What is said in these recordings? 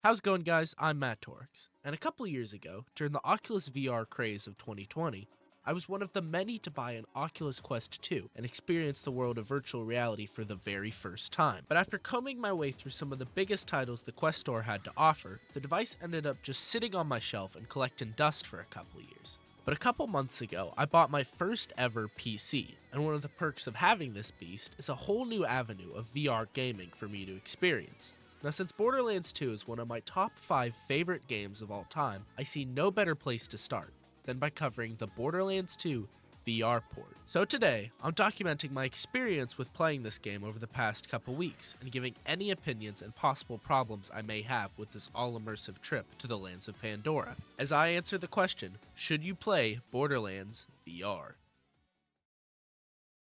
How's it going, guys? I'm Matt Torx, and a couple years ago, during the Oculus VR craze of 2020, I was one of the many to buy an Oculus Quest 2 and experience the world of virtual reality for the very first time. But after combing my way through some of the biggest titles the Quest store had to offer, the device ended up just sitting on my shelf and collecting dust for a couple years. But a couple months ago, I bought my first ever PC, and one of the perks of having this beast is a whole new avenue of VR gaming for me to experience. Now, since Borderlands 2 is one of my top 5 favorite games of all time, I see no better place to start than by covering the Borderlands 2 VR port. So today, I'm documenting my experience with playing this game over the past couple weeks, and giving any opinions and possible problems I may have with this all-immersive trip to the lands of Pandora, as I answer the question, should you play Borderlands VR?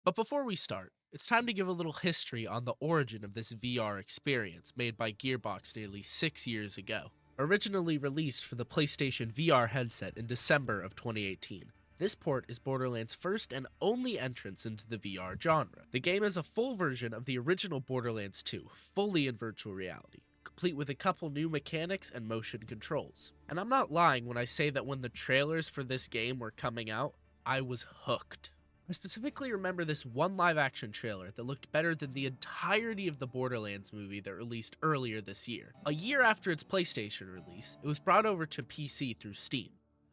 But before we start, it's time to give a little history on the origin of this VR experience made by Gearbox nearly 6 years ago. Originally released for the PlayStation VR headset in December of 2018, this port is Borderlands' first and only entrance into the VR genre. The game is a full version of the original Borderlands 2, fully in virtual reality, complete with a couple new mechanics and motion controls. And I'm not lying when I say that when the trailers for this game were coming out, I was hooked. I specifically remember this one live-action trailer that looked better than the entirety of the Borderlands movie that released earlier this year. A year after its PlayStation release, it was brought over to PC through Steam.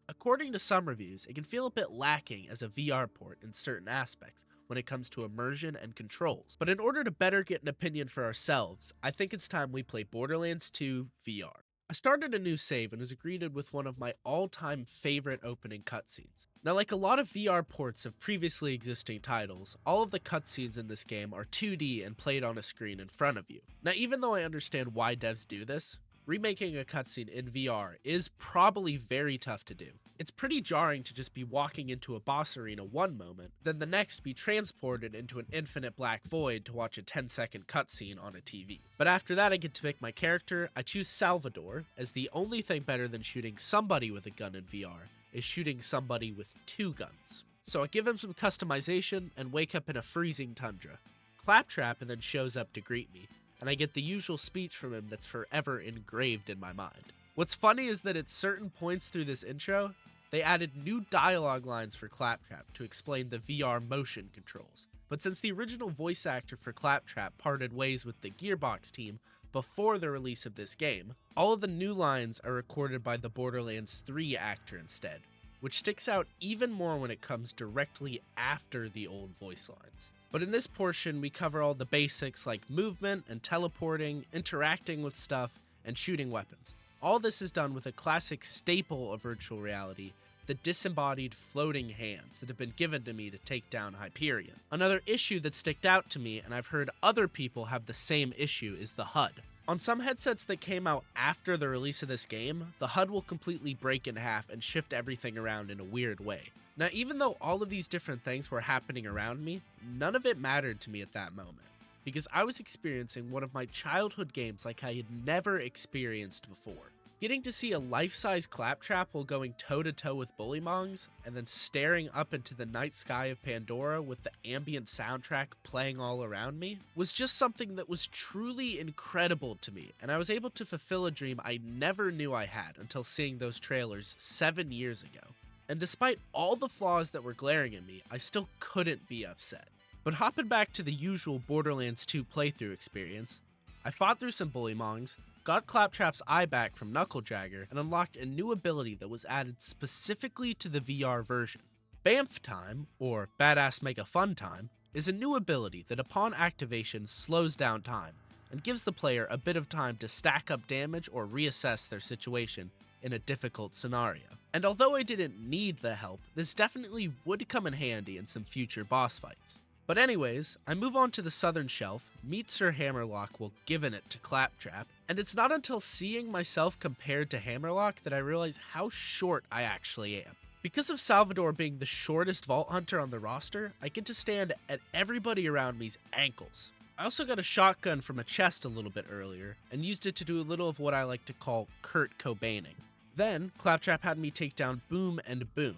According to some reviews, it can feel a bit lacking as a VR port in certain aspects when it comes to immersion and controls. But in order to better get an opinion for ourselves, I think it's time we play Borderlands 2 VR. I started a new save and was greeted with one of my all-time favorite opening cutscenes. Now, like a lot of VR ports of previously existing titles, all of the cutscenes in this game are 2D and played on a screen in front of you. Now, even though I understand why devs do this, remaking a cutscene in VR is probably very tough to do. It's pretty jarring to just be walking into a boss arena one moment, then the next be transported into an infinite black void to watch a 10-second cutscene on a TV. But after that I get to pick my character. I choose Salvador, as the only thing better than shooting somebody with a gun in VR is shooting somebody with 2 guns. So I give him some customization and wake up in a freezing tundra. Claptrap and then shows up to greet me, and I get the usual speech from him that's forever engraved in my mind. What's funny is that at certain points through this intro, they added new dialogue lines for Claptrap to explain the VR motion controls. But since the original voice actor for Claptrap parted ways with the Gearbox team before the release of this game, all of the new lines are recorded by the Borderlands 3 actor instead, which sticks out even more when it comes directly after the old voice lines. But in this portion, we cover all the basics like movement and teleporting, interacting with stuff, and shooting weapons. All this is done with a classic staple of virtual reality, the disembodied floating hands that have been given to me to take down Hyperion. Another issue that sticked out to me, and I've heard other people have the same issue, is the HUD. On some headsets that came out after the release of this game, the HUD will completely break in half and shift everything around in a weird way. Now, even though all of these different things were happening around me, none of it mattered to me at that moment, because I was experiencing one of my childhood games like I had never experienced before. Getting to see a life-size Claptrap while going toe-to-toe with Bullymongs, and then staring up into the night sky of Pandora with the ambient soundtrack playing all around me, was just something that was truly incredible to me, and I was able to fulfill a dream I never knew I had until seeing those trailers 7 years ago. And despite all the flaws that were glaring at me, I still couldn't be upset. But hopping back to the usual Borderlands 2 playthrough experience, I fought through some Bullymongs, got Claptrap's eye back from Knuckledragger, and unlocked a new ability that was added specifically to the VR version. Bamf Time, or Badass Mega Fun Time, is a new ability that upon activation slows down time, and gives the player a bit of time to stack up damage or reassess their situation in a difficult scenario. And although I didn't need the help, this definitely would come in handy in some future boss fights. But anyways, I move on to the southern shelf, meet Sir Hammerlock while giving it to Claptrap, and it's not until seeing myself compared to Hammerlock that I realize how short I actually am. Because of Salvador being the shortest Vault Hunter on the roster, I get to stand at everybody around me's ankles. I also got a shotgun from a chest a little bit earlier, and used it to do a little of what I like to call Kurt Cobaining. Then, Claptrap had me take down Boom and Boom.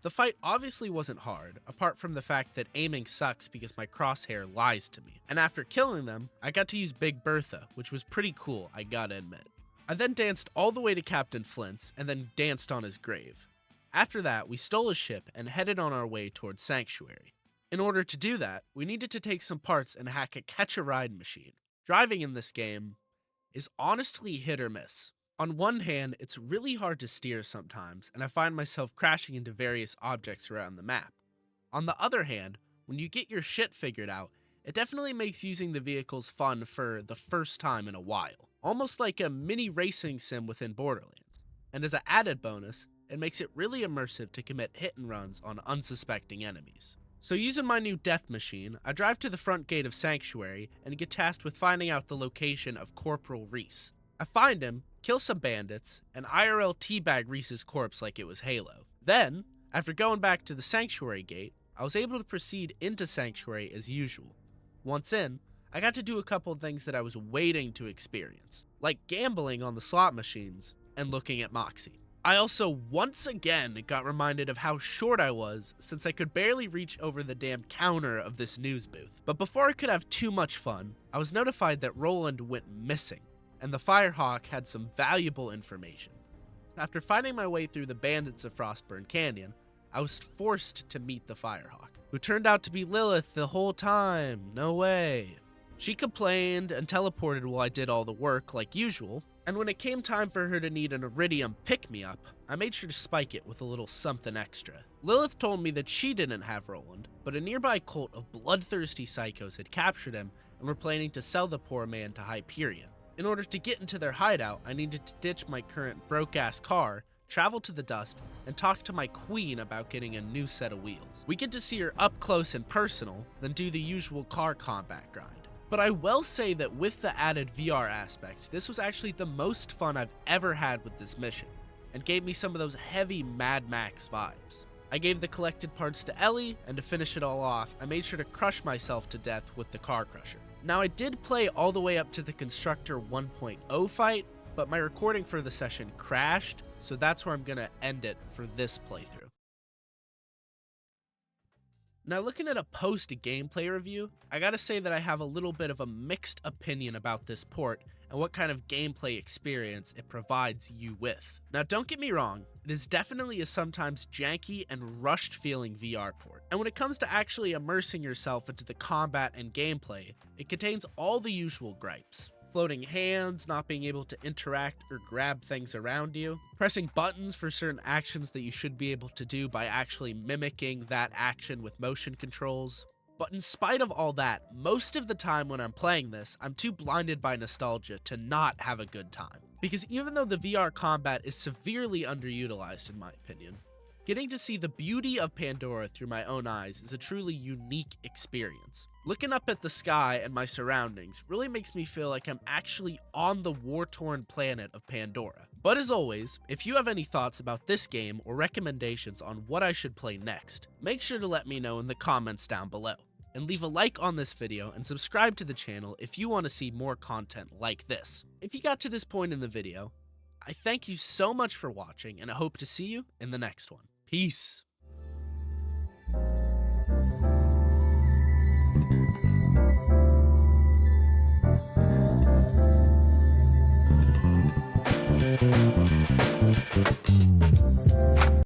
The fight obviously wasn't hard, apart from the fact that aiming sucks because my crosshair lies to me. And after killing them, I got to use Big Bertha, which was pretty cool, I gotta admit. I then danced all the way to Captain Flint's and then danced on his grave. After that, we stole his ship and headed on our way towards Sanctuary. In order to do that, we needed to take some parts and hack a catch-a-ride machine. Driving in this game is honestly hit or miss. On one hand, it's really hard to steer sometimes, and I find myself crashing into various objects around the map. On the other hand, when you get your shit figured out, it definitely makes using the vehicles fun for the first time in a while. Almost like a mini racing sim within Borderlands. And as an added bonus, it makes it really immersive to commit hit and runs on unsuspecting enemies. So using my new death machine, I drive to the front gate of Sanctuary and get tasked with finding out the location of Corporal Reese. I find him, kill some bandits, and IRL teabag Reese's corpse like it was Halo. Then, after going back to the Sanctuary gate, I was able to proceed into Sanctuary as usual. Once in, I got to do a couple of things that I was waiting to experience, like gambling on the slot machines and looking at Moxie. I also once again got reminded of how short I was since I could barely reach over the damn counter of this news booth. But before I could have too much fun, I was notified that Roland went missing, and the Firehawk had some valuable information. After finding my way through the bandits of Frostburn Canyon, I was forced to meet the Firehawk, who turned out to be Lilith the whole time. No way. She complained and teleported while I did all the work like usual, and when it came time for her to need an iridium pick-me-up, I made sure to spike it with a little something extra. Lilith told me that she didn't have Roland, but a nearby cult of bloodthirsty psychos had captured him and were planning to sell the poor man to Hyperion. In order to get into their hideout, I needed to ditch my current broke-ass car, travel to the dust, and talk to my queen about getting a new set of wheels. We get to see her up close and personal, then do the usual car combat grind. But I will say that with the added VR aspect, this was actually the most fun I've ever had with this mission, and gave me some of those heavy Mad Max vibes. I gave the collected parts to Ellie, and to finish it all off, I made sure to crush myself to death with the car crusher. Now I did play all the way up to the Constructor 1.0 fight, but my recording for the session crashed, so that's where I'm gonna end it for this playthrough. Now looking at a post-gameplay review, I gotta say that I have a little bit of a mixed opinion about this port and what kind of gameplay experience it provides you with. Now don't get me wrong, it is definitely a sometimes janky and rushed feeling VR port, and when it comes to actually immersing yourself into the combat and gameplay, it contains all the usual gripes. Floating hands, not being able to interact or grab things around you, pressing buttons for certain actions that you should be able to do by actually mimicking that action with motion controls. But in spite of all that, most of the time when I'm playing this, I'm too blinded by nostalgia to not have a good time. Because even though the VR combat is severely underutilized in my opinion, getting to see the beauty of Pandora through my own eyes is a truly unique experience. Looking up at the sky and my surroundings really makes me feel like I'm actually on the war-torn planet of Pandora. But as always, if you have any thoughts about this game or recommendations on what I should play next, make sure to let me know in the comments down below. And leave a like on this video and subscribe to the channel if you want to see more content like this. If you got to this point in the video, I thank you so much for watching and I hope to see you in the next one. Peace.